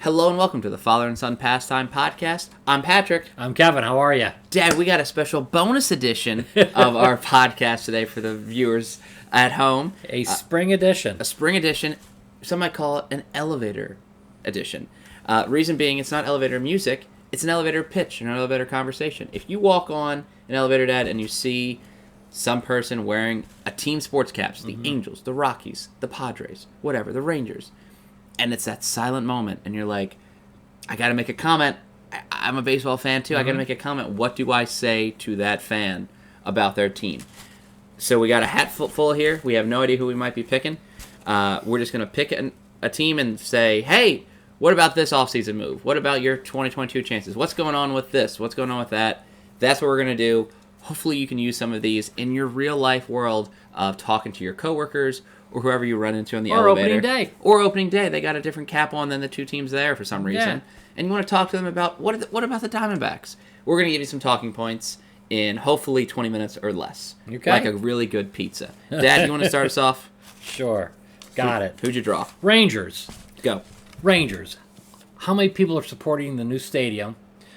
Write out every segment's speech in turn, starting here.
Hello and welcome to the Father and Son Pastime podcast. I'm Patrick. I'm Kevin. How are you? Dad, we got a special bonus edition of our podcast today for the viewers at home. A spring edition. A spring edition. Some might call it an elevator edition. Reason being, it's not elevator music. It's an elevator pitch, an elevator conversation. If you walk on an elevator, Dad, and you see some person wearing a team sports caps, the Angels, the Rockies, the Padres, whatever, the Rangers, and it's that silent moment, and you're like, I got to make a comment. I'm a baseball fan, too. I got to make a comment. What do I say to that fan about their team? So we got a hat full here. We have no idea who we might be picking. We're just going to pick a team and say, hey, what about this offseason move? What about your 2022 chances? What's going on with this? What's going on with that? That's what we're going to do. Hopefully you can use some of these in your real-life world of talking to your coworkers or whoever you run into in the elevator. Or opening day. They got a different cap on than the two teams there for some reason. Yeah. And you want to talk to them about, what about the Diamondbacks? We're going to give you some talking points in hopefully 20 minutes or less. Okay. Like a really good pizza. Dad, you want to start us off? Sure. Got it. Who'd you draw? Rangers. Go. Rangers. How many people are supporting the new stadium?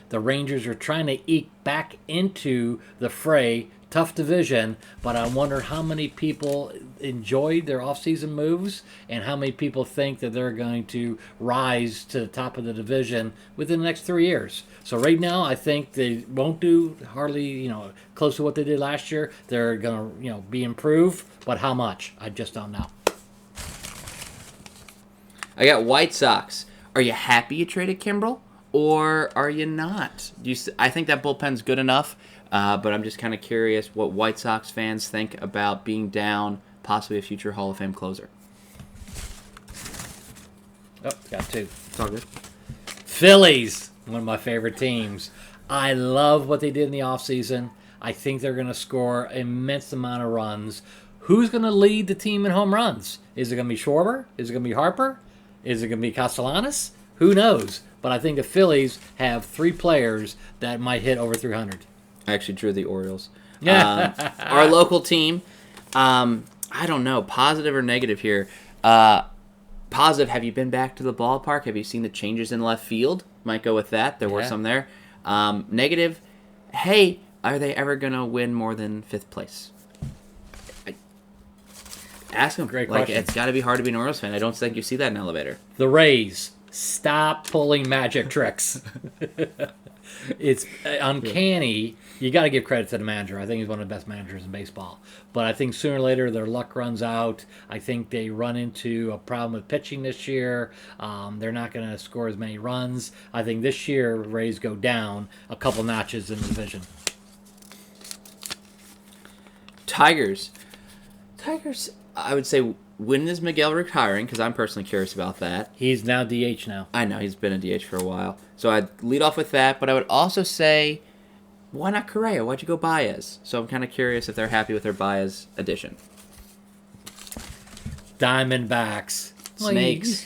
The Rangers are trying to eke back into the fray. Tough division, but I wonder how many people enjoyed their offseason moves and how many people think that they're going to rise to the top of the division within the next 3 years. So right now, I think they won't do hardly, close to what they did last year. They're going to, be improved, but how much? I just don't know. I got White Sox. Are you happy you traded Kimbrel, or are you not? I think that bullpen's good enough. But I'm just kind of curious what White Sox fans think about being down possibly a future Hall of Fame closer. Oh, got two. It's all good. Phillies, one of my favorite teams. I love what they did in the offseason. I think they're going to score an immense amount of runs. Who's going to lead the team in home runs? Is it going to be Schwarber? Is it going to be Harper? Is it going to be Castellanos? Who knows? But I think the Phillies have three players that might hit over 300. I actually drew the Orioles. Our local team, I don't know, positive or negative here. Positive, have you been back to the ballpark? Have you seen the changes in left field? Might go with that. There were some there. Negative, hey, are they ever going to win more than fifth place? Ask them. Great question. It's got to be hard to be an Orioles fan. I don't think you see that in an elevator. The Rays, stop pulling magic tricks. It's uncanny. You got to give credit to the manager. I think he's one of the best managers in baseball. But I think sooner or later their luck runs out. I think they run into a problem with pitching this year. They're not going to score as many runs. I think this year Rays go down a couple notches in the division. Tigers, I would say, when is Miguel retiring? Because I'm personally curious about that. He's now DH now. I know, he's been a DH for a while. So I'd lead off with that, but I would also say, why not Correa? Why'd you go Baez? So I'm kind of curious if they're happy with their Baez addition. Diamondbacks. Snakes.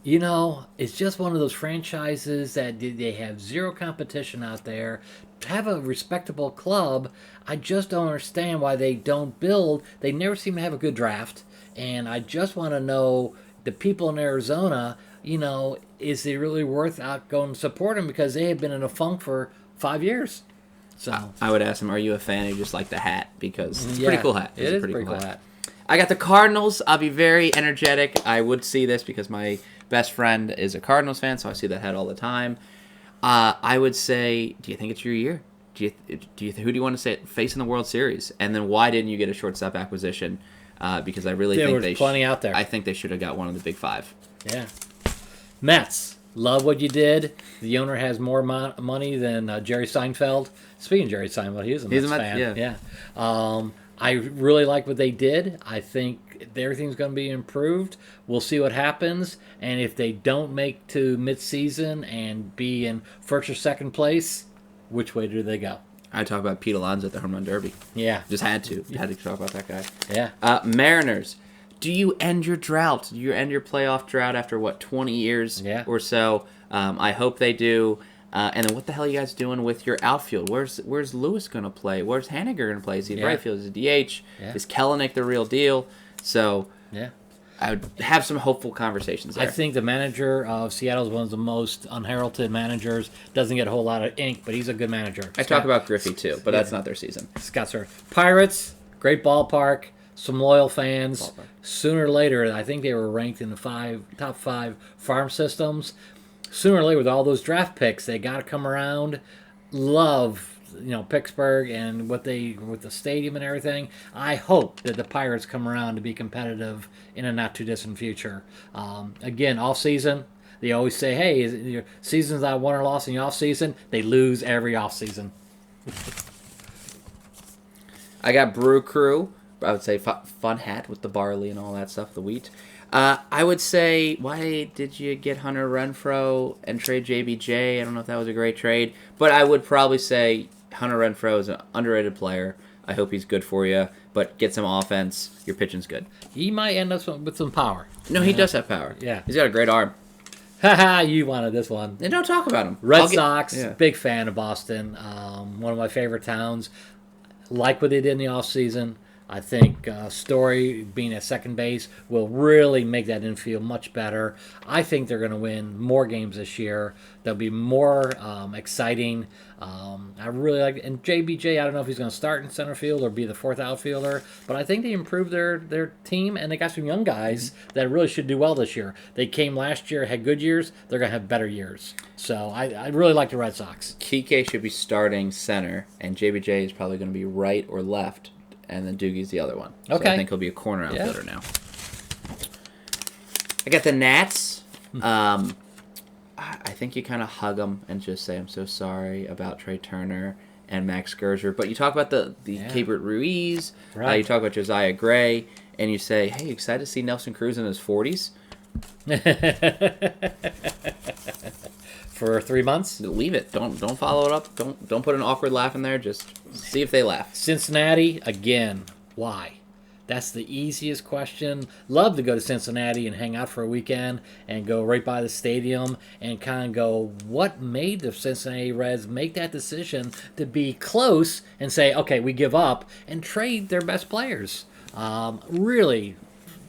It's just one of those franchises that they have zero competition out there. To have a respectable club, I just don't understand why they don't build. They never seem to have a good draft. And I just want to know, the people in Arizona, is it really worth out going to support them? Because they have been in a funk for 5 years. So I would ask them, are you a fan, or you just like the hat? Because it's a pretty cool hat. It is a pretty cool hat. I got the Cardinals. I'll be very energetic. I would see this because my best friend is a Cardinals fan, so I see that hat all the time. I would say, do you think it's your year? Who do you want to say facing the World Series? And then why didn't you get a shortstop acquisition? Because I really think there was plenty out there. I think they should have got one of the big five. Yeah. Mets, love what you did. The owner has more money than Jerry Seinfeld. Speaking of Jerry Seinfeld, he's a Mets fan. Yeah. I really like what they did. I think everything's going to be improved. We'll see what happens. And if they don't make to midseason and be in first or second place, which way do they go? I talk about Pete Alonso at the Home Run Derby. Yeah. Just had to. You had to talk about that guy. Yeah. Mariners. Do you end your drought? Do you end your playoff drought after, 20 years or so? I hope they do. And then what the hell are you guys doing with your outfield? Where's Lewis going to play? Where's Haniger going to play? Is he right field? Is he DH? Yeah. Is Kelenic the real deal? So yeah. I would have some hopeful conversations there. I think the manager of Seattle is one of the most unheralded managers. Doesn't get a whole lot of ink, but he's a good manager. I talk about Griffey too, but that's not their season. Scott Sir. Pirates, great ballpark, some loyal fans. Sooner or later, I think they were ranked in the top 5 farm systems. Sooner or later, with all those draft picks, they got to come around. Love, Pittsburgh and with the stadium and everything. I hope that the Pirates come around to be competitive in a not too distant future. Again, off season, they always say, "Hey, your season's not won or lost in the off season." They lose every off season. I got Brew Crew. I would say fun hat with the barley and all that stuff, the wheat. I would say, why did you get Hunter Renfroe and trade JBJ? I don't know if that was a great trade, but I would probably say Hunter Renfroe is an underrated player. I hope he's good for you, but get some offense. Your pitching's good. He might end up with some power. No, he does have power. Yeah. He's got a great arm. Haha, you wanted this one. And don't talk about him. Red Sox, big fan of Boston. One of my favorite towns. Like what they did in the offseason. I think Story being at second base will really make that infield much better. I think they're going to win more games this year. They'll be more exciting. I really like it. And JBJ, I don't know if he's going to start in center field or be the fourth outfielder, but I think they improved their team, and they got some young guys that really should do well this year. They came last year, had good years. They're going to have better years. So I really like the Red Sox. Kike should be starting center, and JBJ is probably going to be right or left. And then Doogie's the other one. Okay. So I think he'll be a corner outfielder now. I got the Nats. I think you kind of hug them and just say, I'm so sorry about Trey Turner and Max Scherzer. But you talk about the Keibert Ruiz. Right. You talk about Josiah Gray. And you say, hey, excited to see Nelson Cruz in his 40s? For 3 months? Leave it. Don't follow it up. Don't put an awkward laugh in there. Just see if they laugh. Cincinnati, again, why? That's the easiest question. Love to go to Cincinnati and hang out for a weekend and go right by the stadium and kind of go, what made the Cincinnati Reds make that decision to be close and say, okay, we give up and trade their best players? Really,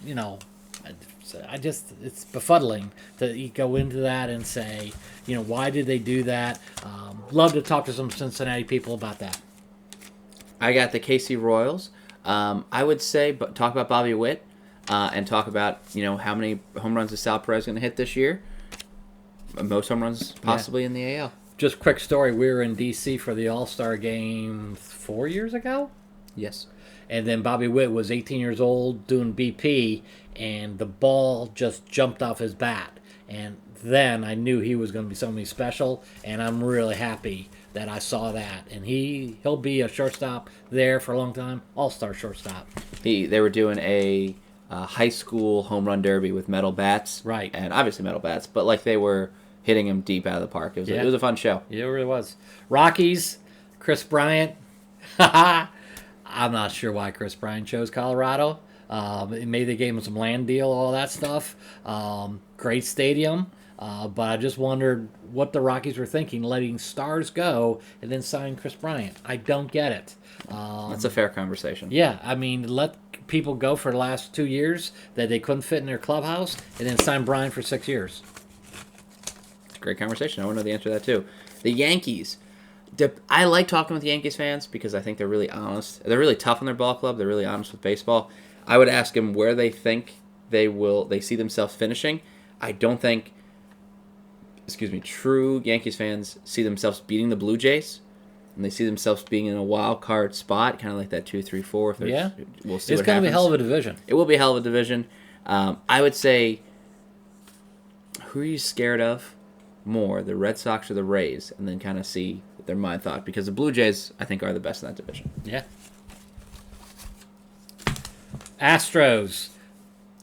it's befuddling to go into that and say, why did they do that? Love to talk to some Cincinnati people about that. I got the KC Royals. I would say, but talk about Bobby Witt and talk about how many home runs is Sal Perez going to hit this year. Most home runs possibly in the AL. Just quick story: we were in D.C. for the All-Star Game 4 years ago. Yes. And then Bobby Witt was 18 years old doing BP, and the ball just jumped off his bat. And then I knew he was going to be something special, and I'm really happy that I saw that. And he'll be a shortstop there for a long time, all-star shortstop. They were doing a high school home run derby with metal bats. Right. And obviously metal bats, but like they were hitting him deep out of the park. It was a fun show. Yeah, it really was. Rockies, Chris Bryant. I'm not sure why Chris Bryant chose Colorado. Maybe they gave him some land deal, all that stuff. Great stadium. But I just wondered what the Rockies were thinking, letting stars go and then sign Chris Bryant. I don't get it. That's a fair conversation. Yeah, I mean, let people go for the last 2 years that they couldn't fit in their clubhouse and then sign Bryant for 6 years. It's a great conversation. I want to know the answer to that, too. The Yankees. I like talking with Yankees fans because I think they're really honest. They're really tough on their ball club. They're really honest with baseball. I would ask them where they think they see themselves finishing. I don't think, true Yankees fans see themselves beating the Blue Jays, and they see themselves being in a wild card spot, kind of like that 2, 3, 4. Yeah, we'll see. It's going to be a hell of a division. It will be a hell of a division. I would say, who are you scared of more, the Red Sox or the Rays, and then kind of see their mind thought, because the Blue Jays, I think, are the best in that division. Yeah. Astros.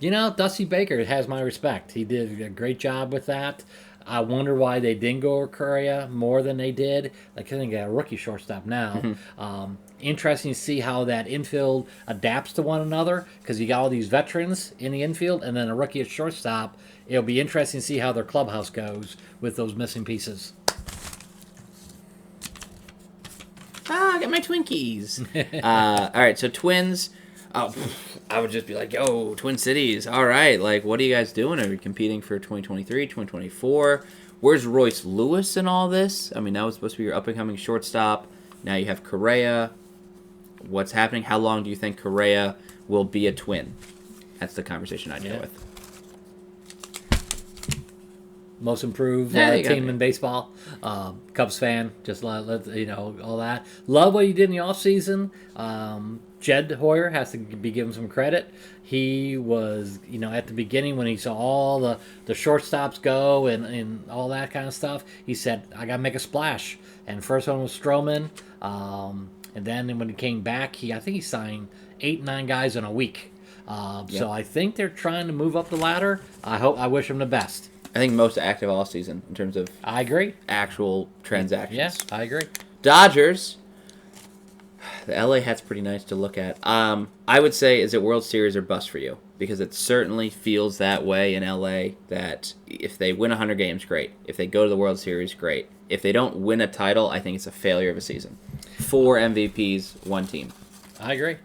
Dusty Baker has my respect. He did a great job with that. I wonder why they didn't go over Correa more than they did. I think they got a rookie shortstop now. Interesting to see how that infield adapts to one another, because you got all these veterans in the infield and then a rookie at shortstop. It'll be interesting to see how their clubhouse goes with those missing pieces. I got my Twinkies. All right, so Twins. Oh, I would just be like, yo, Twin Cities, all right. Like, what are you guys doing? Are you competing for 2023, 2024? Where's Royce Lewis in all this? I mean, that was supposed to be your up-and-coming shortstop. Now you have Correa. What's happening? How long do you think Correa will be a Twin? That's the conversation I'd go with. Most improved team in baseball. Cubs fan, just let all that. Love what you did in the offseason. Jed Hoyer has to be given some credit. He was, at the beginning when he saw all the shortstops go and all that kind of stuff, he said, I got to make a splash. And first one was Stroman. And then when he came back, I think he signed 8-9 guys in a week. So I think they're trying to move up the ladder. I wish them the best. I think most active all season in terms of I agree. Actual transactions. Yes, I agree. Dodgers. The LA hat's pretty nice to look at. I would say, is it World Series or bust for you? Because it certainly feels that way in LA that if they win 100 games, great. If they go to the World Series, great. If they don't win a title, I think it's a failure of a season. 4 MVPs, 1 team. I agree.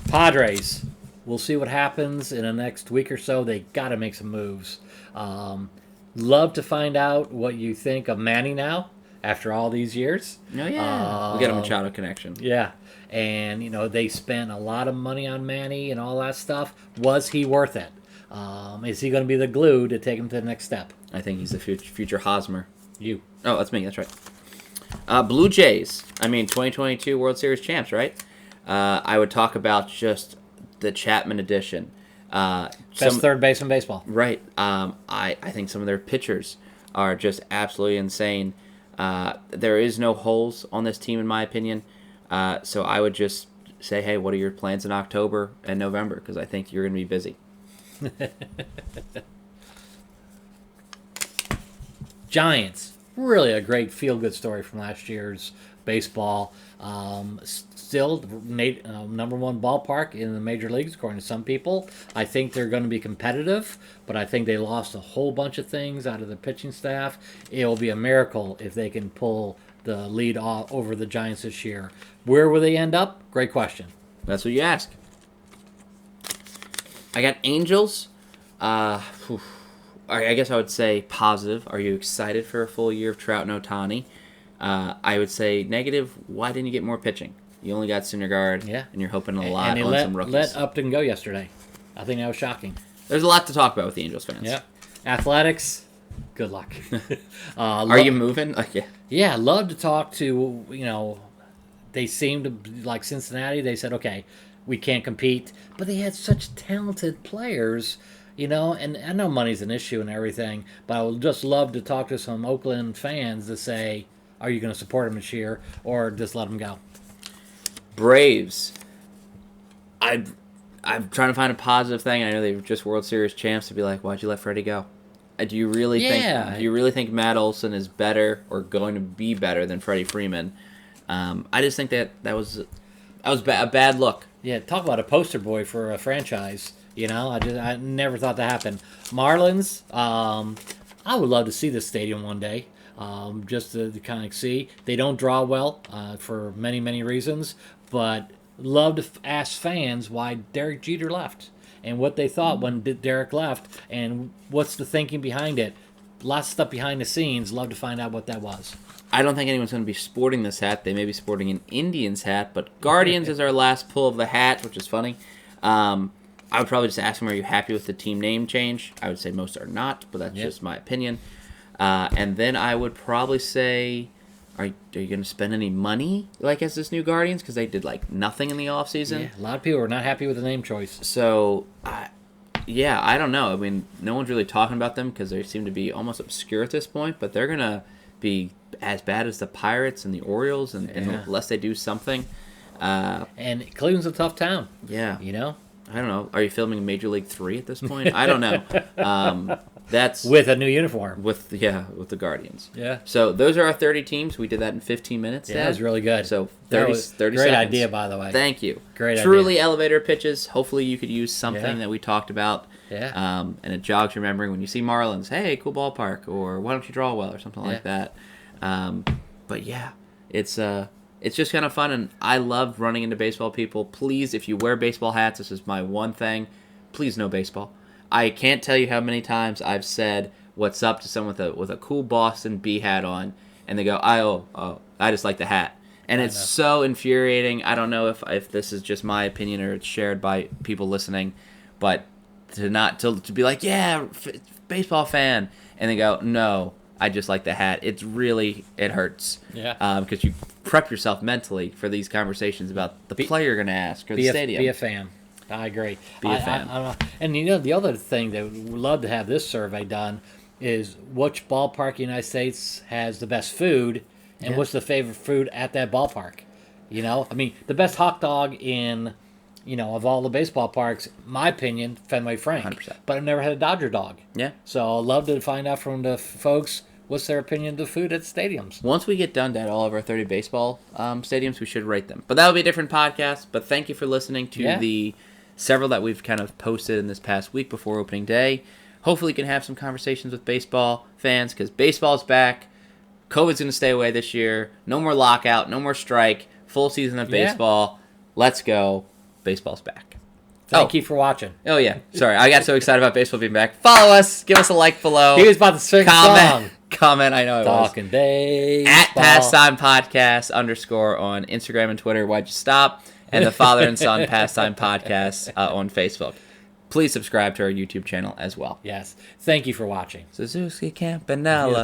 Padres. We'll see what happens in the next week or so. They got to make some moves. Love to find out what you think of Manny now after all these years. Oh, yeah. We got a Machado connection. Yeah. And, they spent a lot of money on Manny and all that stuff. Was he worth it? Is he going to be the glue to take him to the next step? I think he's the future Hosmer. You. Oh, that's me. That's right. Blue Jays. 2022 World Series champs, right? I would talk about just the Chapman edition. Best third base in baseball. Right. I think some of their pitchers are just absolutely insane. There is no holes on this team, in my opinion. So I would just say, hey, what are your plans in October and November? Because I think you're going to be busy. Giants. Really a great feel-good story from last year's baseball. Still number 1 ballpark in the major leagues, according to some people. I think they're going to be competitive, but I think they lost a whole bunch of things out of the pitching staff. It will be a miracle if they can pull the lead over the Giants this year. Where will they end up? Great question. That's what you ask. I got Angels. I guess I would say positive. Are you excited for a full year of Trout and Ohtani? I would say negative. Why didn't you get more pitching? You only got Syndergaard, and you're hoping a lot on some rookies. Let Upton go yesterday. I think that was shocking. There's a lot to talk about with the Angels fans. Yeah. Athletics, good luck. Are you moving? Yeah, love to talk to, they seemed to, like Cincinnati, they said, okay, we can't compete. But they had such talented players, and I know money's an issue and everything, but I would just love to talk to some Oakland fans to say, are you going to support them this year or just let them go? Braves. I'm trying to find a positive thing. I know they were just World Series champs to be like, why'd you let Freddie go? Do you really think Matt Olson is better or going to be better than Freddie Freeman? I just think that was a bad look. Yeah, talk about a poster boy for a franchise. I never thought that happened. Marlins. I would love to see this stadium one day. Just to kind of see. They don't draw well for many, many reasons, but love to ask fans why Derek Jeter left and what they thought when Derek left and what's the thinking behind it. Lots of stuff behind the scenes. Love to find out what that was. I don't think anyone's going to be sporting this hat. They may be sporting an Indians hat, but Guardians is our last pull of the hat, which is funny. I would probably just ask them, are you happy with the team name change? I would say most are not, but that's just my opinion. And then I would probably say, are you going to spend any money as this new Guardians? Because they did nothing in the offseason. Yeah, a lot of people are not happy with the name choice. So, I don't know. No one's really talking about them because they seem to be almost obscure at this point, but they're going to be as bad as the Pirates and the Orioles unless they do something. And Cleveland's a tough town. Yeah. I don't know. Are you filming Major League 3 at this point? I don't know. That's with a new uniform. With the Guardians. Yeah. So those are our 30 teams. We did that in 15 minutes. Yeah, that was really good. So 30 great seconds. Great idea, by the way. Thank you. Great Truly idea. elevator pitches. Hopefully you could use something that we talked about. Yeah. And it jogs your memory when you see Marlins. Hey, cool ballpark. Or why don't you draw well or something like that. But yeah, it's it's just kind of fun, and I love running into baseball people. Please, if you wear baseball hats, this is my one thing, please know baseball. I can't tell you how many times I've said what's up to someone with a cool Boston B hat on, and they go, I just like the hat. And it's so infuriating. I don't know if this is just my opinion or it's shared by people listening, but to be like, yeah, baseball fan, and they go, no, I just like the hat. It hurts. Yeah. Because you prep yourself mentally for these conversations about the player you're going to ask or the stadium. Be a fan. I agree. Be a fan. And the other thing that we'd love to have this survey done is which ballpark in the United States has the best food and what's the favorite food at that ballpark. I mean, the best hot dog in, of all the baseball parks, my opinion, Fenway Frank. 100%. But I've never had a Dodger dog. Yeah. So I'd love to find out from the folks what's their opinion of the food at stadiums. Once we get done at all of our 30 baseball stadiums, we should rate them. But that'll be a different podcast. But thank you for listening to the several that we've kind of posted in this past week before opening day. Hopefully we can have some conversations with baseball fans because baseball's back. COVID's going to stay away this year. No more lockout, no more strike. Full season of baseball. Let's go. Baseball's back. Thank you for watching. Oh, yeah. Sorry. I got so excited about baseball being back. Follow us. Give us a like below. He was about to sing a song. Comment. I know it was. Talking baseball. At Pastime Podcast _ on Instagram and Twitter. Why'd you stop? And the Father and Son Pastime Podcast on Facebook. Please subscribe to our YouTube channel as well. Yes. Thank you for watching. Suzuki Campanella.